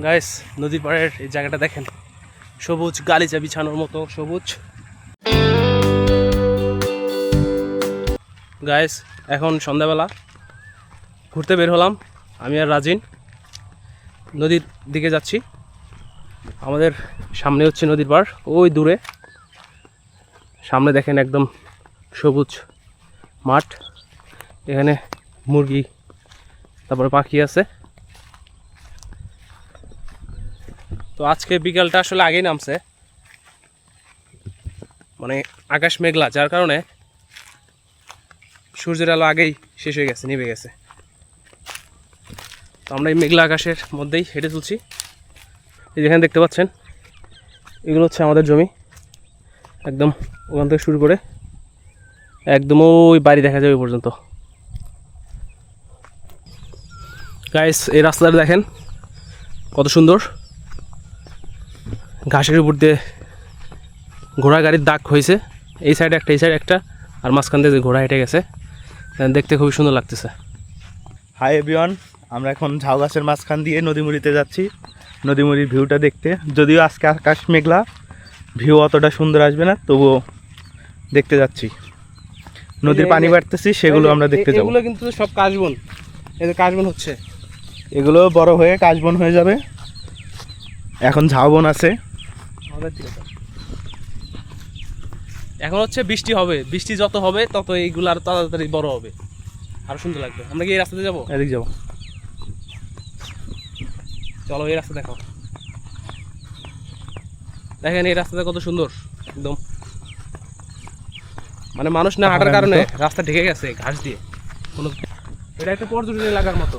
Guys নদীর পাড়ের এই জায়গাটা দেখেন, সবুজ গালিচা বিছানোর মতো সবুজ। গাইস এখন সন্ধ্যাবেলা ঘুরতে বের হলাম, আমি আর রাজিন নদীর দিকে যাচ্ছি। আমাদের সামনে হচ্ছে নদীর পাড়, ওই দূরে সামনে দেখেন একদম সবুজ মাঠ, এখানে মুরগি তারপরে পাখি আছে। তো আজকে বিকালটা আসলে আগেই নামছে, মানে আকাশ মেঘলা, যার কারণে সূর্যের আলো আগেই শেষ হয়ে গেছে, নিভে গেছে। তো আমরা এই মেঘলা আকাশের মধ্যেই হেঁটে চলছি। এই যেখানে দেখতে পাচ্ছেন এগুলো হচ্ছে আমাদের জমি, একদম ওখান থেকে শুরু করে একদম ওই বাড়ি দেখা যাবে পর্যন্ত। গাইস এই রাস্তাটা দেখেন কত সুন্দর, ঘাসের উপর দিয়ে ঘোড়া গাড়ির দাগ হয়েছে, এই সাইডে একটা এই সাইডে একটা, আর মাঝখান দিয়ে যে ঘোড়া হেঁটে গেছে, দেখতে খুবই সুন্দর লাগতেছে। হাই এভরিওয়ান, আমরা এখন ঝাউ গাছের মাঝখান দিয়ে নদীমুড়িতে যাচ্ছি নদীমুড়ির ভিউটা দেখতে। যদিও আজকে আকাশ মেঘলা, ভিউ অতটা সুন্দর আসবে না, তবুও দেখতে যাচ্ছি। নদীর পানি বাড়তেছি, সেগুলো আমরা দেখতে যাবো। এগুলো কিন্তু সব কাশবন, এই যে কাশবন হচ্ছে, এগুলো বড় হয়ে কাশবন হয়ে যাবে। এখন ঝাউবন আছে। এখন হচ্ছে বৃষ্টি হবে, বৃষ্টি যত হবে তত এইগুলো আরো তাড়াতাড়ি বড় হবে, আরো সুন্দর লাগবে। আমরা কি এই রাস্তাতে যাবো? এদিকে যাবো, চলো এই রাস্তা দেখো। দেখেন এই রাস্তাটা কত সুন্দর, একদম মানে মানুষ না হাঁটার কারণে রাস্তা ঢেকে গেছে ঘাস দিয়ে। কোনো এটা একটা পর্যটন এলাকার মতো।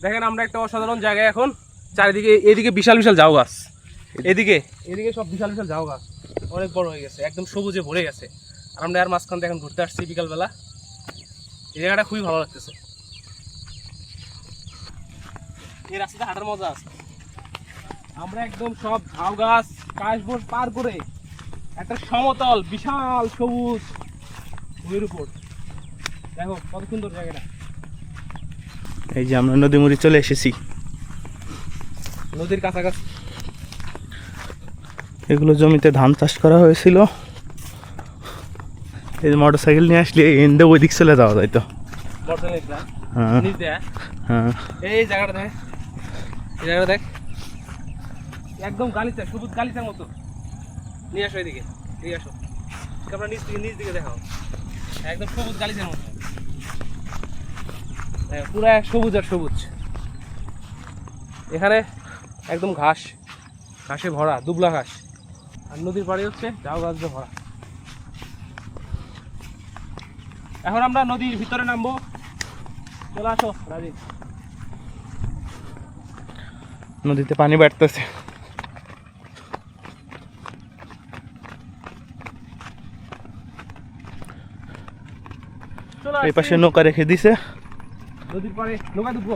দেখেন আমরা একটা অসাধারণ জায়গায় এখন, চারিদিকে এদিকে বিশাল বিশাল ঝাউ গাছ, এদিকে সব বিশাল বিশাল ঝাউ গাছ, অনেক বড় হয়ে গেছে, একদম সবুজে ভরে গেছে। আর আমরা আর মাঝখান থেকে এখন ঘুরতে আসছি বিকালবেলা, এই জায়গাটা খুবই ভালো লাগতেছে। এই রাস্তাটা হাঁটার মজা আছে। আমরা একদম সব ঝাউ গাছ কাশবন পার করে একটা সমতল বিশাল সবুজ ভূমির উপর, দেখো কত সুন্দর জায়গাটা। এই যে আমরা নদীমুড়ি চলে এসেছি, নদীর কাছাকাছি। এগুলো জমিতে ধান চাষ করা হয়েছিল। এই মোটর সাইকেল নিয়ে আসলে এন্ডে ওই দিক চলে যাওয়া যায়। তো হ্যাঁ, এই জায়গাটা দেখ, এই জায়গাটা দেখ, একদম গালিচা, সবুজ গালিচার মতো। নিয়ে আসো এদিকে, নিয়ে আসো, আমরা নিচ দিকে দেখাও, একদম সবুজ গালিচার মতো, পুরো সবুজ আর সবুজ। এখানে একদম ঘাসে ভরা, দুবলা ঘাস, আর নদীর পাড়ে হচ্ছে ঝাউ গাছ দিয়ে ভরা। এখন আমরা নদীর ভিতরে নামবো, চলে আসো রাজি। নদীতে পানি বাড়তেছে। এই পাশে নৌকা রেখে দিছে, নদীর পাড়ে নৌকা উঠবো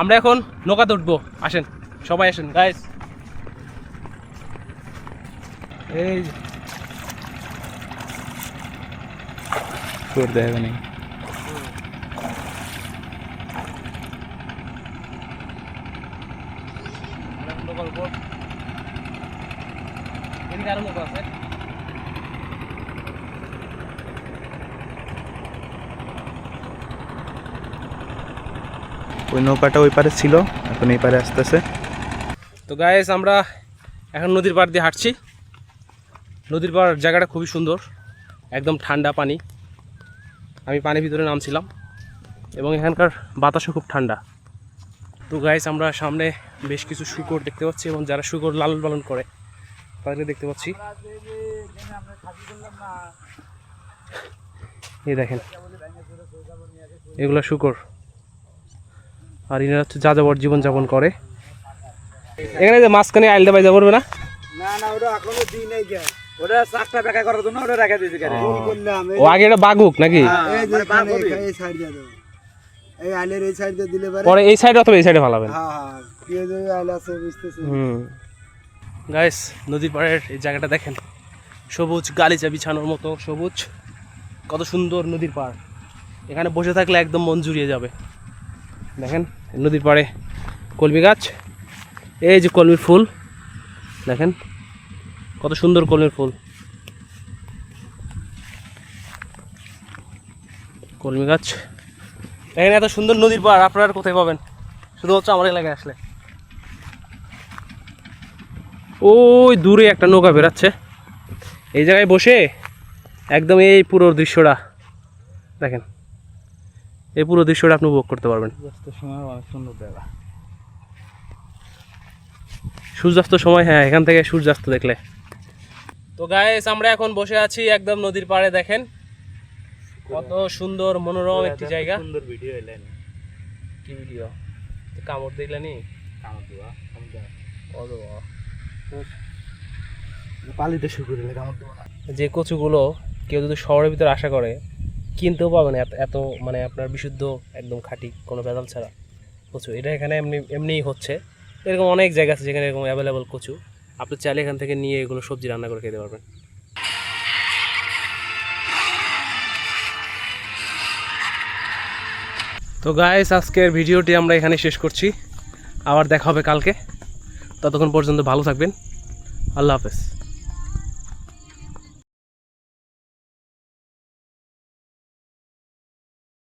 আমরা এখন, নৌকাতে উঠবো। আসেন সবাই আসেন গাইস। এই তোর দেখা নেই, এদিকে আরো নৌকা আছে। ওই নৌকাটা ওই পারে ছিল, এখন এই পারে আসতেছে। তো গাইস আমরা এখন নদীর পাড় দিয়ে হাঁটছি। নদীর পাড় জায়গাটা খুবই সুন্দর, একদম ঠান্ডা পানি। আমি পানির ভিতরে নামছিলাম এবং এখানকার বাতাসও খুব ঠান্ডা। তো গাইস আমরা সামনে বেশ কিছু শূকর দেখতে পাচ্ছি, এবং যারা শূকর লালন পালন করে তাদেরকে দেখতে পাচ্ছি। এই দেখেন এগুলো শূকর, আর ইনারা হচ্ছে যাযাবর জীবনযাপন করে। এখানে যে মাঝখানে আইলটা বাইজা পড়বে না? ও আগে এটা বাগুক নাকি? পরে এই সাইড অথবা এই সাইডে ফালাবেন। গাইস নদীর পাড়ের এই জায়গাটা দেখেন সবুজ গালিচা বিছানোর মতো সবুজ, কত সুন্দর নদীর পাড়। এখানে বসে থাকলে একদম মন জুড়িয়ে যাবে। দেখেন নদীর পাড়ে কলমি গাছ, এই যে কলমির ফুল দেখেন কত সুন্দর কলমির ফুল, কলমি গাছ। দেখেন এত সুন্দর নদীর পাড় আপনারা কোথায় পাবেন, শুধুমাত্র আমার এলাকায় আসলে। ওই দূরে একটা নৌকা বেরাচ্ছে, এই জায়গায় বসে একদম এই পুরো দৃশ্যটা দেখেন, এই পুরো দৃশ্যটা আপনি উপভোগ করতে পারবেন। সময় অনেক সুন্দর জায়গা। সূর্যাস্ত সময়, হ্যাঁ এখান থেকে সূর্যাস্ত দেখলে। তো গাইস আমরা এখন বসে আছি একদম নদীর পাড়ে, দেখেন কত সুন্দর মনোরম একটি জায়গা। সুন্দর ভিডিও এলেন। কি ভিডিও? কামড় দেখলেনি? পালিতে শুরু করে কামড় দেবো না। যে কচুগুলো কেউ যদি শহরের ভিতরে আশা করে কিনতেও পাবেন এত এত মানে আপনার বিশুদ্ধ একদম খাঁটি কোনো ভেজাল ছাড়া কচু, এটা এখানে এমনিই হচ্ছে। এরকম অনেক জায়গা আছে যেখানে এরকম অ্যাভেলেবল কচু, আপনি চাইলে এখান থেকে নিয়ে এগুলো সবজি রান্না করে খেতে পারবেন। তো গাইস আজকের ভিডিওটি আমরা এখানে শেষ করছি, আবার দেখা হবে কালকে। ততক্ষণ পর্যন্ত ভালো থাকবেন, আল্লাহ হাফেজ।